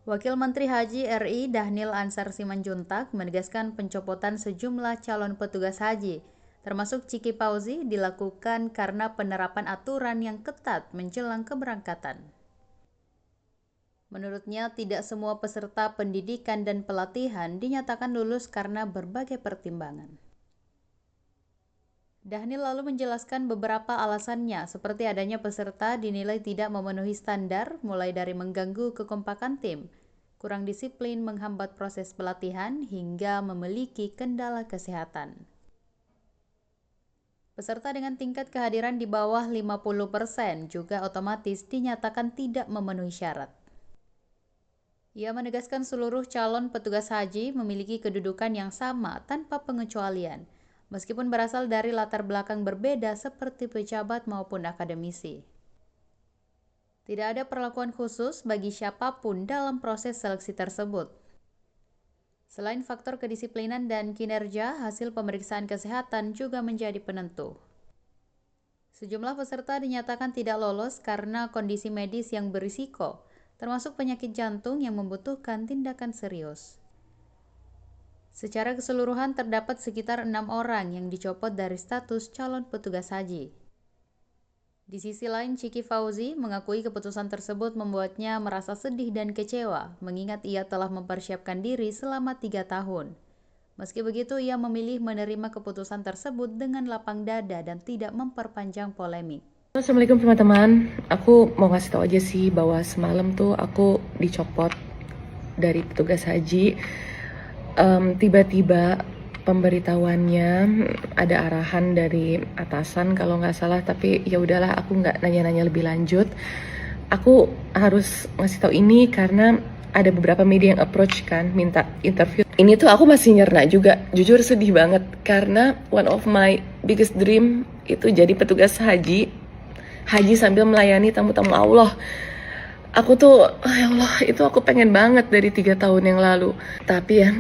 Wakil Menteri Haji RI Dhanil Ansar Simanjuntak menegaskan pencopotan sejumlah calon petugas haji, termasuk Ciki Fauzi, dilakukan karena penerapan aturan yang ketat menjelang keberangkatan. Menurutnya, tidak semua peserta pendidikan dan pelatihan dinyatakan lulus karena berbagai pertimbangan. Dhanil lalu menjelaskan beberapa alasannya, seperti adanya peserta dinilai tidak memenuhi standar, mulai dari mengganggu kekompakan tim, kurang disiplin menghambat proses pelatihan, hingga memiliki kendala kesehatan. Peserta dengan tingkat kehadiran di bawah 50% juga otomatis dinyatakan tidak memenuhi syarat. Ia menegaskan seluruh calon petugas haji memiliki kedudukan yang sama tanpa pengecualian, meskipun berasal dari latar belakang berbeda seperti pejabat maupun akademisi. Tidak ada perlakuan khusus bagi siapapun dalam proses seleksi tersebut. Selain faktor kedisiplinan dan kinerja, hasil pemeriksaan kesehatan juga menjadi penentu. Sejumlah peserta dinyatakan tidak lolos karena kondisi medis yang berisiko, termasuk penyakit jantung yang membutuhkan tindakan serius. Secara keseluruhan terdapat sekitar 6 orang yang dicopot dari status calon petugas haji. Di sisi lain, Ciki Fauzi mengakui keputusan tersebut membuatnya merasa sedih dan kecewa, mengingat ia telah mempersiapkan diri selama 3 tahun. Meski begitu, ia memilih menerima keputusan tersebut dengan lapang dada dan tidak memperpanjang polemik. Assalamualaikum teman-teman, aku mau ngasih tau aja sih bahwa semalam tuh aku dicopot dari petugas haji. Tiba-tiba pemberitahuannya ada arahan dari atasan kalau nggak salah, tapi ya udahlah, aku nggak nanya-nanya lebih lanjut. Aku harus ngasih tau ini karena ada beberapa media yang approach kan, minta interview. Ini tuh aku masih nyerna juga, jujur sedih banget karena one of my biggest dream itu jadi petugas haji sambil melayani tamu-tamu Allah. Aku tuh, ya Allah, itu aku pengen banget dari 3 tahun yang lalu. Tapi ya,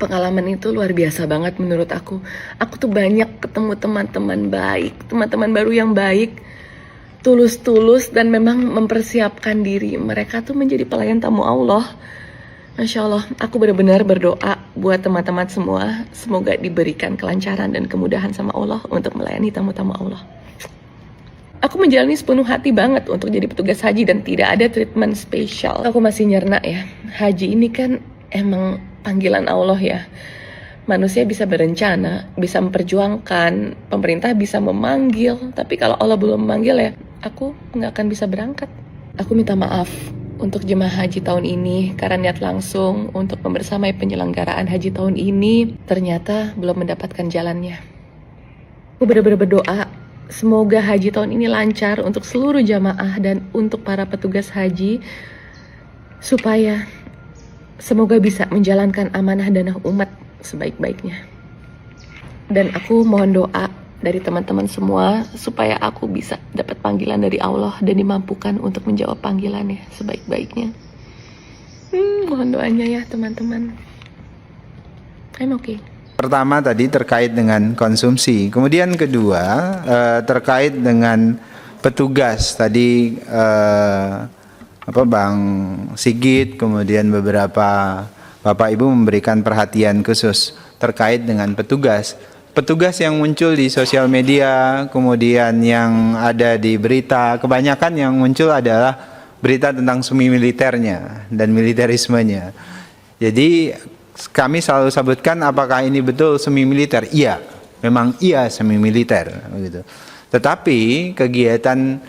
pengalaman itu luar biasa banget menurut aku. Aku tuh banyak ketemu teman-teman baik, teman-teman baru yang baik, tulus-tulus dan memang mempersiapkan diri. Mereka tuh menjadi pelayan tamu Allah. Masya Allah, aku benar-benar berdoa buat teman-teman semua. Semoga diberikan kelancaran dan kemudahan sama Allah untuk melayani tamu-tamu Allah. Aku menjalani sepenuh hati banget untuk jadi petugas haji dan tidak ada treatment spesial. Aku masih nyerna ya, haji ini kan emang panggilan Allah ya. Manusia bisa berencana, bisa memperjuangkan, pemerintah bisa memanggil, tapi kalau Allah belum memanggil ya, aku nggak akan bisa berangkat. Aku minta maaf untuk jemaah haji tahun ini karena niat langsung untuk membersamai penyelenggaraan haji tahun ini ternyata belum mendapatkan jalannya. Aku benar-benar berdoa semoga haji tahun ini lancar untuk seluruh jamaah dan untuk para petugas haji, supaya semoga bisa menjalankan amanah dan umat sebaik-baiknya. Dan aku mohon doa dari teman-teman semua supaya aku bisa dapat panggilan dari Allah dan dimampukan untuk menjawab panggilannya sebaik-baiknya. Mohon doanya ya teman-teman. I'm okay. Pertama tadi terkait dengan konsumsi, kemudian kedua terkait dengan petugas tadi Bang Sigit, kemudian beberapa Bapak Ibu memberikan perhatian khusus terkait dengan petugas yang muncul di sosial media, kemudian yang ada di berita. Kebanyakan yang muncul adalah berita tentang semi militernya dan militerismenya. Jadi kami selalu sebutkan, apakah ini betul semi militer? Iya, memang iya semi militer begitu. Tetapi kegiatan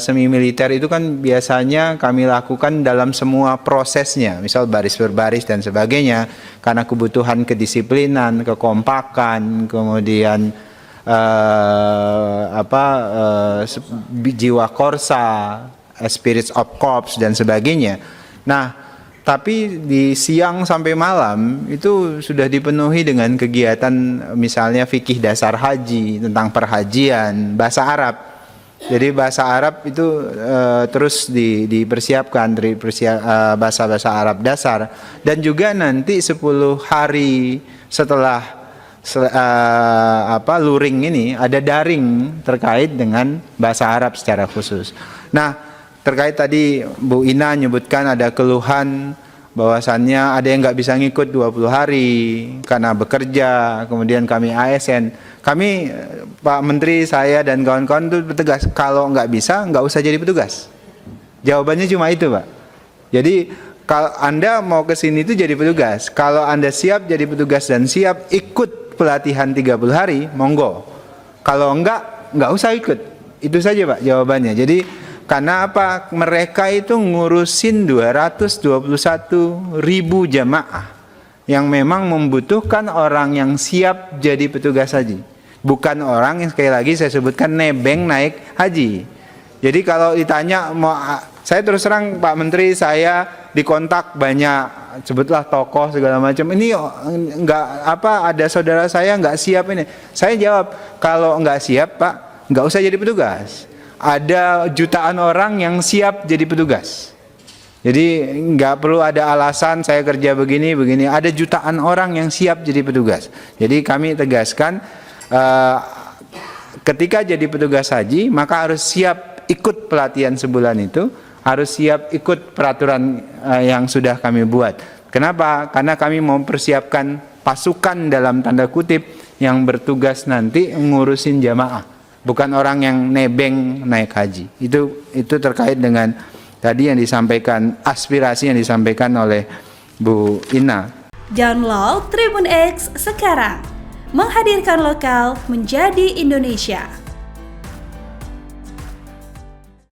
semi militer itu kan biasanya kami lakukan dalam semua prosesnya, misal baris berbaris dan sebagainya, karena kebutuhan kedisiplinan, kekompakan, kemudian jiwa korsa, spirits of corps dan sebagainya. Nah, tapi di siang sampai malam itu sudah dipenuhi dengan kegiatan misalnya fikih dasar haji, tentang perhajian, bahasa Arab. Jadi bahasa Arab itu terus dipersiapkan dari bahasa-bahasa Arab dasar, dan juga nanti 10 hari setelah luring ini ada daring terkait dengan bahasa Arab secara khusus. Nah, terkait tadi Bu Ina menyebutkan ada keluhan bahwasannya ada yang nggak bisa ngikut 20 hari karena bekerja, kemudian kami ASN. Kami, Pak Menteri, saya dan kawan-kawan itu bertegas, kalau nggak bisa, nggak usah jadi petugas. Jawabannya cuma itu, Pak. Jadi, kalau Anda mau ke sini itu jadi petugas. Kalau Anda siap jadi petugas dan siap ikut pelatihan 30 hari, monggo. Kalau nggak usah ikut. Itu saja, Pak, jawabannya. Jadi, karena apa? Mereka itu ngurusin 221.000 jamaah yang memang membutuhkan orang yang siap jadi petugas haji. Bukan orang yang sekali lagi saya sebutkan nebeng naik haji. Jadi kalau ditanya, saya terus terang Pak Menteri, saya dikontak banyak, sebutlah tokoh segala macam. Ini nggak apa, ada saudara saya nggak siap ini. Saya jawab, kalau nggak siap Pak, nggak usah jadi petugas. Ada jutaan orang yang siap jadi petugas. Jadi nggak perlu ada alasan saya kerja begini. Ada jutaan orang yang siap jadi petugas. Jadi kami tegaskan, ketika jadi petugas haji maka harus siap ikut pelatihan sebulan itu, harus siap ikut peraturan yang sudah kami buat. Kenapa? Karena kami mau persiapkan pasukan dalam tanda kutip yang bertugas nanti ngurusin jamaah. Bukan orang yang nebeng naik haji. Itu terkait dengan tadi yang disampaikan, aspirasi yang disampaikan oleh Bu Ina. Download Tribun X sekarang, menghadirkan lokal menjadi Indonesia.